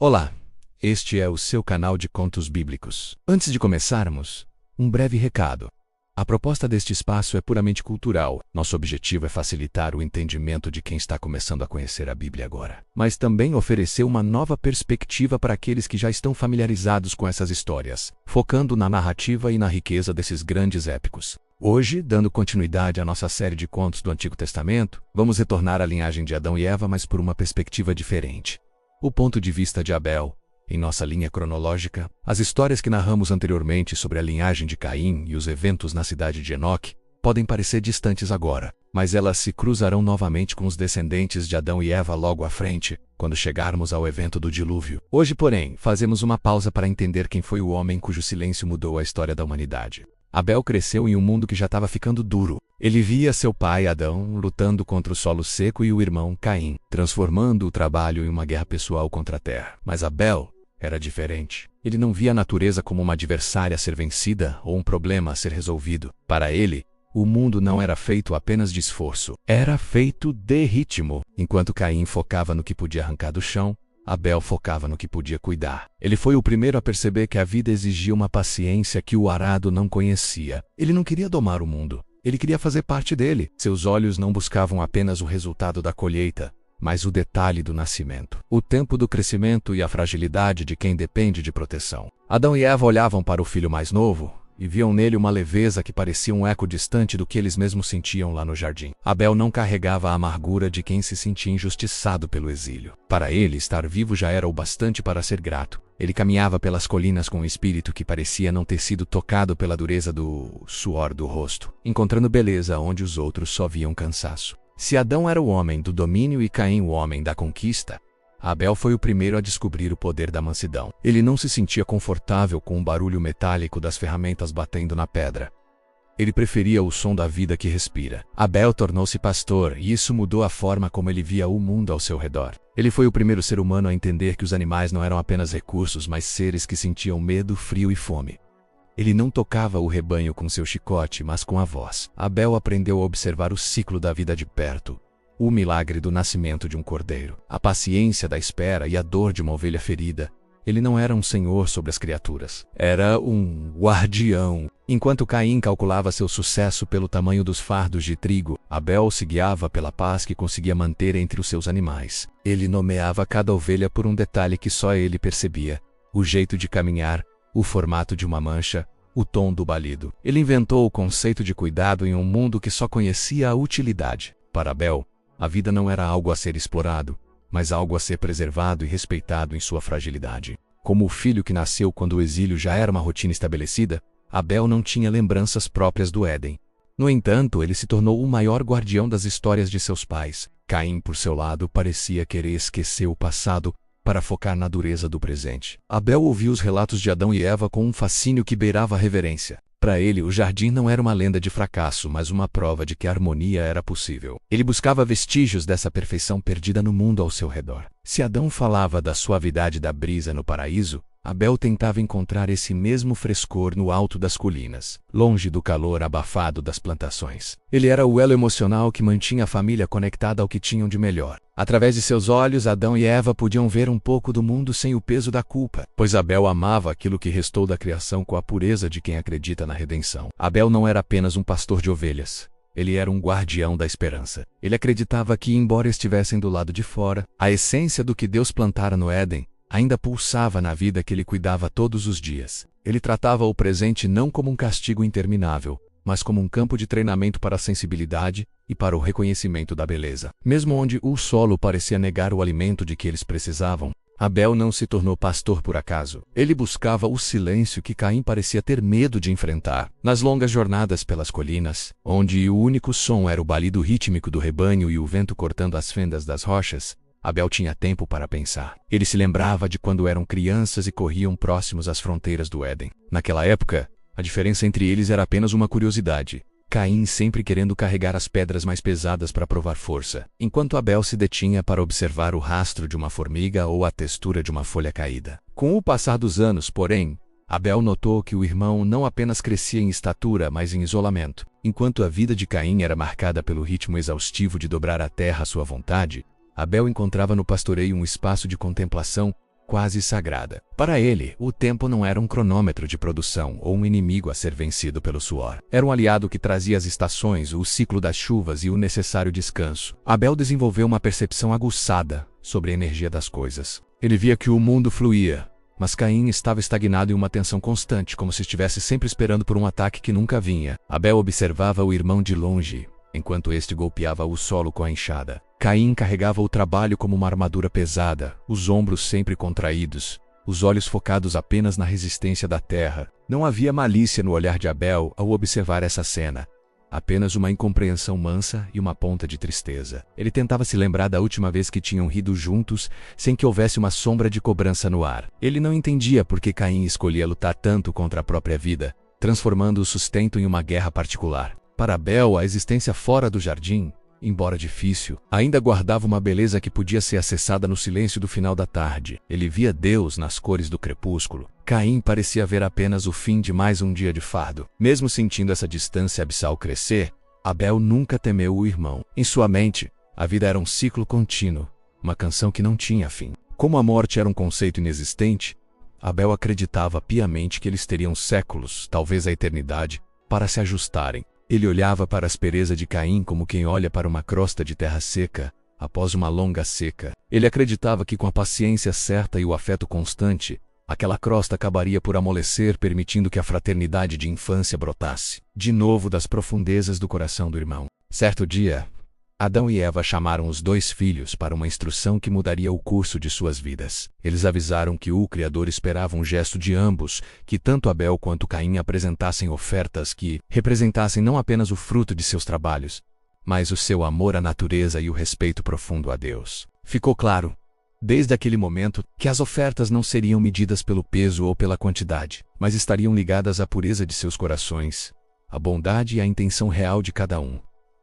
Olá, este é o seu canal de contos bíblicos. Antes de começarmos, um breve recado. A proposta deste espaço é puramente cultural. Nosso objetivo é facilitar o entendimento de quem está começando a conhecer a Bíblia agora, mas também oferecer uma nova perspectiva para aqueles que já estão familiarizados com essas histórias, focando na narrativa e na riqueza desses grandes épicos. Hoje, dando continuidade à nossa série de contos do Antigo Testamento, vamos retornar à linhagem de Adão e Eva, mas por uma perspectiva diferente. O ponto de vista de Abel. Em nossa linha cronológica, as histórias que narramos anteriormente sobre a linhagem de Caim e os eventos na cidade de Enoque podem parecer distantes agora, mas elas se cruzarão novamente com os descendentes de Adão e Eva logo à frente, quando chegarmos ao evento do dilúvio. Hoje, porém, fazemos uma pausa para entender quem foi o homem cujo silêncio mudou a história da humanidade. Abel cresceu em um mundo que já estava ficando duro. Ele via seu pai, Adão, lutando contra o solo seco e o irmão, Caim, transformando o trabalho em uma guerra pessoal contra a terra. Mas Abel era diferente. Ele não via a natureza como uma adversária a ser vencida ou um problema a ser resolvido. Para ele, o mundo não era feito apenas de esforço, era feito de ritmo. Enquanto Caim focava no que podia arrancar do chão, Abel focava no que podia cuidar. Ele foi o primeiro a perceber que a vida exigia uma paciência que o arado não conhecia. Ele não queria domar o mundo, ele queria fazer parte dele. Seus olhos não buscavam apenas o resultado da colheita, mas o detalhe do nascimento, o tempo do crescimento e a fragilidade de quem depende de proteção. Adão e Eva olhavam para o filho mais novo e viam nele uma leveza que parecia um eco distante do que eles mesmos sentiam lá no jardim. Abel não carregava a amargura de quem se sentia injustiçado pelo exílio. Para ele, estar vivo já era o bastante para ser grato. Ele caminhava pelas colinas com um espírito que parecia não ter sido tocado pela dureza do suor do rosto, encontrando beleza onde os outros só viam cansaço. Se Adão era o homem do domínio e Caim o homem da conquista, Abel foi o primeiro a descobrir o poder da mansidão. Ele não se sentia confortável com o barulho metálico das ferramentas batendo na pedra. Ele preferia o som da vida que respira. Abel tornou-se pastor e isso mudou a forma como ele via o mundo ao seu redor. Ele foi o primeiro ser humano a entender que os animais não eram apenas recursos, mas seres que sentiam medo, frio e fome. Ele não tocava o rebanho com seu chicote, mas com a voz. Abel aprendeu a observar o ciclo da vida de perto. O milagre do nascimento de um cordeiro, a paciência da espera e a dor de uma ovelha ferida. Ele não era um senhor sobre as criaturas, era um guardião. Enquanto Caim calculava seu sucesso pelo tamanho dos fardos de trigo, Abel se guiava pela paz que conseguia manter entre os seus animais. Ele nomeava cada ovelha por um detalhe que só ele percebia: o jeito de caminhar, o formato de uma mancha, o tom do balido. Ele inventou o conceito de cuidado em um mundo que só conhecia a utilidade. Para Abel, a vida não era algo a ser explorado, mas algo a ser preservado e respeitado em sua fragilidade. Como o filho que nasceu quando o exílio já era uma rotina estabelecida, Abel não tinha lembranças próprias do Éden. No entanto, ele se tornou o maior guardião das histórias de seus pais. Caim, por seu lado, parecia querer esquecer o passado para focar na dureza do presente. Abel ouvia os relatos de Adão e Eva com um fascínio que beirava a reverência. Para ele, o jardim não era uma lenda de fracasso, mas uma prova de que a harmonia era possível. Ele buscava vestígios dessa perfeição perdida no mundo ao seu redor. Se Adão falava da suavidade da brisa no paraíso, Abel tentava encontrar esse mesmo frescor no alto das colinas, longe do calor abafado das plantações. Ele era o elo emocional que mantinha a família conectada ao que tinham de melhor. Através de seus olhos, Adão e Eva podiam ver um pouco do mundo sem o peso da culpa, pois Abel amava aquilo que restou da criação com a pureza de quem acredita na redenção. Abel não era apenas um pastor de ovelhas. Ele era um guardião da esperança. Ele acreditava que, embora estivessem do lado de fora, a essência do que Deus plantara no Éden ainda pulsava na vida que ele cuidava todos os dias. Ele tratava o presente não como um castigo interminável, mas como um campo de treinamento para a sensibilidade e para o reconhecimento da beleza. Mesmo onde o solo parecia negar o alimento de que eles precisavam, Abel não se tornou pastor por acaso. Ele buscava o silêncio que Caim parecia ter medo de enfrentar. Nas longas jornadas pelas colinas, onde o único som era o balido rítmico do rebanho e o vento cortando as fendas das rochas, Abel tinha tempo para pensar. Ele se lembrava de quando eram crianças e corriam próximos às fronteiras do Éden. Naquela época, a diferença entre eles era apenas uma curiosidade. Caim sempre querendo carregar as pedras mais pesadas para provar força, enquanto Abel se detinha para observar o rastro de uma formiga ou a textura de uma folha caída. Com o passar dos anos, porém, Abel notou que o irmão não apenas crescia em estatura, mas em isolamento. Enquanto a vida de Caim era marcada pelo ritmo exaustivo de dobrar a terra à sua vontade, Abel encontrava no pastoreio um espaço de contemplação quase sagrada. Para ele, o tempo não era um cronômetro de produção ou um inimigo a ser vencido pelo suor. Era um aliado que trazia as estações, o ciclo das chuvas e o necessário descanso. Abel desenvolveu uma percepção aguçada sobre a energia das coisas. Ele via que o mundo fluía, mas Caim estava estagnado em uma tensão constante, como se estivesse sempre esperando por um ataque que nunca vinha. Abel observava o irmão de longe, enquanto este golpeava o solo com a enxada. Caim carregava o trabalho como uma armadura pesada, os ombros sempre contraídos, os olhos focados apenas na resistência da terra. Não havia malícia no olhar de Abel ao observar essa cena. Apenas uma incompreensão mansa e uma ponta de tristeza. Ele tentava se lembrar da última vez que tinham rido juntos, sem que houvesse uma sombra de cobrança no ar. Ele não entendia por que Caim escolhia lutar tanto contra a própria vida, transformando o sustento em uma guerra particular. Para Abel, a existência fora do jardim, embora difícil, ainda guardava uma beleza que podia ser acessada no silêncio do final da tarde. Ele via Deus nas cores do crepúsculo. Caim parecia ver apenas o fim de mais um dia de fardo. Mesmo sentindo essa distância abissal crescer, Abel nunca temeu o irmão. Em sua mente, a vida era um ciclo contínuo, uma canção que não tinha fim. Como a morte era um conceito inexistente, Abel acreditava piamente que eles teriam séculos, talvez a eternidade, para se ajustarem. Ele olhava para a aspereza de Caim como quem olha para uma crosta de terra seca, após uma longa seca. Ele acreditava que com a paciência certa e o afeto constante, aquela crosta acabaria por amolecer, permitindo que a fraternidade de infância brotasse de novo das profundezas do coração do irmão. Certo dia, Adão e Eva chamaram os dois filhos para uma instrução que mudaria o curso de suas vidas. Eles avisaram que o Criador esperava um gesto de ambos, que tanto Abel quanto Caim apresentassem ofertas que representassem não apenas o fruto de seus trabalhos, mas o seu amor à natureza e o respeito profundo a Deus. Ficou claro, desde aquele momento, que as ofertas não seriam medidas pelo peso ou pela quantidade, mas estariam ligadas à pureza de seus corações, à bondade e à intenção real de cada um.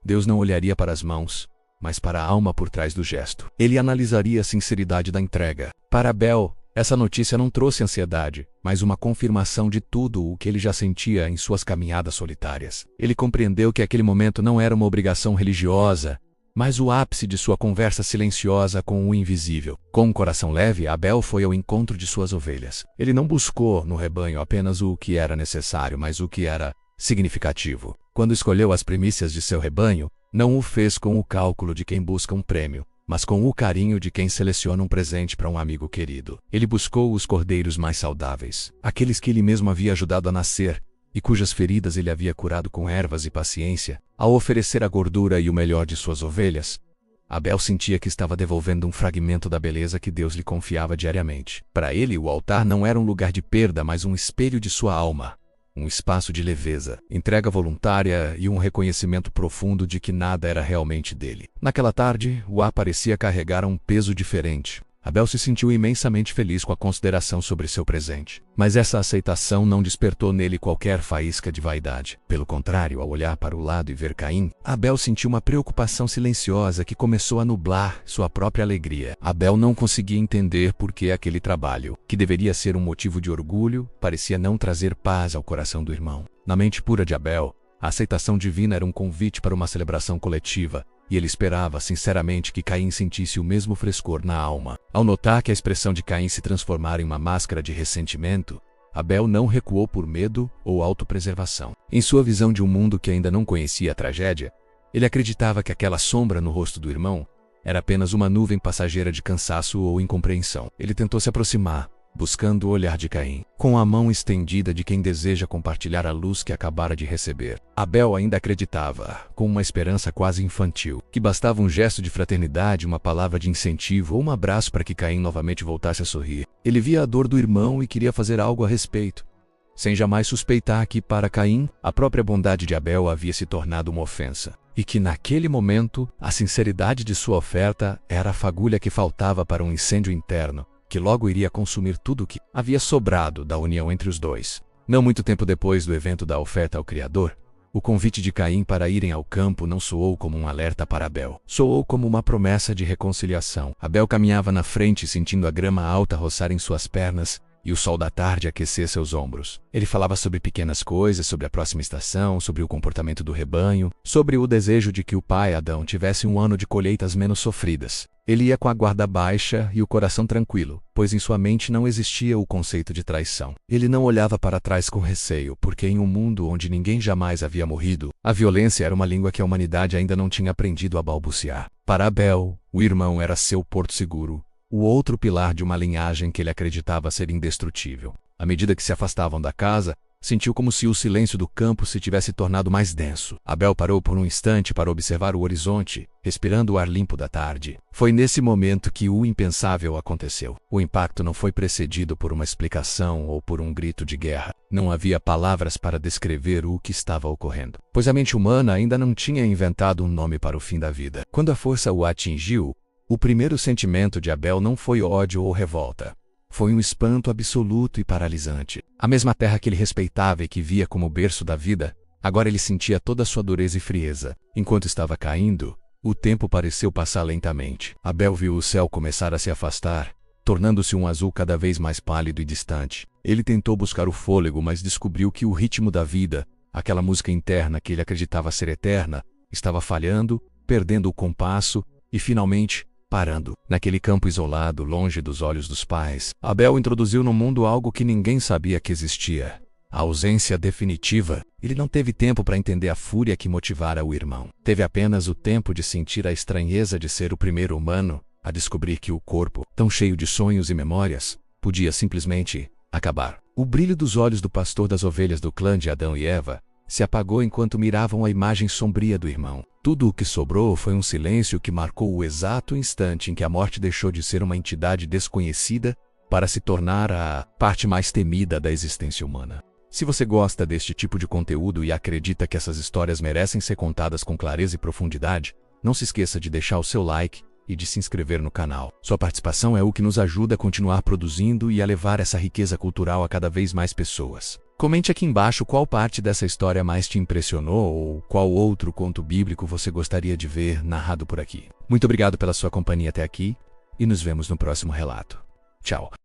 Deus não olharia para as mãos, mas para a alma por trás do gesto. Ele analisaria a sinceridade da entrega. Para Abel, essa notícia não trouxe ansiedade, mas uma confirmação de tudo o que ele já sentia em suas caminhadas solitárias. Ele compreendeu que aquele momento não era uma obrigação religiosa, mas o ápice de sua conversa silenciosa com o invisível. Com um coração leve, Abel foi ao encontro de suas ovelhas. Ele não buscou no rebanho apenas o que era necessário, mas o que era significativo. Quando escolheu as primícias de seu rebanho, não o fez com o cálculo de quem busca um prêmio, mas com o carinho de quem seleciona um presente para um amigo querido. Ele buscou os cordeiros mais saudáveis, aqueles que ele mesmo havia ajudado a nascer e cujas feridas ele havia curado com ervas e paciência. Ao oferecer a gordura e o melhor de suas ovelhas, Abel sentia que estava devolvendo um fragmento da beleza que Deus lhe confiava diariamente. Para ele, o altar não era um lugar de perda, mas um espelho de sua alma. Um espaço de leveza, entrega voluntária e um reconhecimento profundo de que nada era realmente dele. Naquela tarde, o ar parecia carregar um peso diferente. Abel se sentiu imensamente feliz com a consideração sobre seu presente. Mas essa aceitação não despertou nele qualquer faísca de vaidade. Pelo contrário, ao olhar para o lado e ver Caim, Abel sentiu uma preocupação silenciosa que começou a nublar sua própria alegria. Abel não conseguia entender por que aquele trabalho, que deveria ser um motivo de orgulho, parecia não trazer paz ao coração do irmão. Na mente pura de Abel, a aceitação divina era um convite para uma celebração coletiva, e ele esperava sinceramente que Caim sentisse o mesmo frescor na alma. Ao notar que a expressão de Caim se transformara em uma máscara de ressentimento, Abel não recuou por medo ou autopreservação. Em sua visão de um mundo que ainda não conhecia a tragédia, ele acreditava que aquela sombra no rosto do irmão era apenas uma nuvem passageira de cansaço ou incompreensão. Ele tentou se aproximar, buscando o olhar de Caim, com a mão estendida de quem deseja compartilhar a luz que acabara de receber. Abel ainda acreditava, com uma esperança quase infantil, que bastava um gesto de fraternidade, uma palavra de incentivo ou um abraço para que Caim novamente voltasse a sorrir. Ele via a dor do irmão e queria fazer algo a respeito, sem jamais suspeitar que, para Caim, a própria bondade de Abel havia se tornado uma ofensa, e que naquele momento, a sinceridade de sua oferta era a fagulha que faltava para um incêndio interno, que logo iria consumir tudo o que havia sobrado da união entre os dois. Não muito tempo depois do evento da oferta ao Criador, o convite de Caim para irem ao campo não soou como um alerta para Abel. Soou como uma promessa de reconciliação. Abel caminhava na frente, sentindo a grama alta roçar em suas pernas e o sol da tarde aquecia seus ombros. Ele falava sobre pequenas coisas, sobre a próxima estação, sobre o comportamento do rebanho, sobre o desejo de que o pai Adão tivesse um ano de colheitas menos sofridas. Ele ia com a guarda baixa e o coração tranquilo, pois em sua mente não existia o conceito de traição. Ele não olhava para trás com receio, porque em um mundo onde ninguém jamais havia morrido, a violência era uma língua que a humanidade ainda não tinha aprendido a balbuciar. Para Abel, o irmão era seu porto seguro, o outro pilar de uma linhagem que ele acreditava ser indestrutível. À medida que se afastavam da casa, sentiu como se o silêncio do campo se tivesse tornado mais denso. Abel parou por um instante para observar o horizonte, respirando o ar limpo da tarde. Foi nesse momento que o impensável aconteceu. O impacto não foi precedido por uma explicação ou por um grito de guerra. Não havia palavras para descrever o que estava ocorrendo, pois a mente humana ainda não tinha inventado um nome para o fim da vida. Quando a força o atingiu, o primeiro sentimento de Abel não foi ódio ou revolta. Foi um espanto absoluto e paralisante. A mesma terra que ele respeitava e que via como berço da vida, agora ele sentia toda a sua dureza e frieza. Enquanto estava caindo, o tempo pareceu passar lentamente. Abel viu o céu começar a se afastar, tornando-se um azul cada vez mais pálido e distante. Ele tentou buscar o fôlego, mas descobriu que o ritmo da vida, aquela música interna que ele acreditava ser eterna, estava falhando, perdendo o compasso e, finalmente, parando. Naquele campo isolado, longe dos olhos dos pais, Abel introduziu no mundo algo que ninguém sabia que existia: a ausência definitiva. Ele não teve tempo para entender a fúria que motivara o irmão. Teve apenas o tempo de sentir a estranheza de ser o primeiro humano a descobrir que o corpo, tão cheio de sonhos e memórias, podia simplesmente acabar. O brilho dos olhos do pastor das ovelhas do clã de Adão e Eva se apagou enquanto miravam a imagem sombria do irmão. Tudo o que sobrou foi um silêncio que marcou o exato instante em que a morte deixou de ser uma entidade desconhecida para se tornar a parte mais temida da existência humana. Se você gosta deste tipo de conteúdo e acredita que essas histórias merecem ser contadas com clareza e profundidade, não se esqueça de deixar o seu like e de se inscrever no canal. Sua participação é o que nos ajuda a continuar produzindo e a levar essa riqueza cultural a cada vez mais pessoas. Comente aqui embaixo qual parte dessa história mais te impressionou ou qual outro conto bíblico você gostaria de ver narrado por aqui. Muito obrigado pela sua companhia até aqui e nos vemos no próximo relato. Tchau!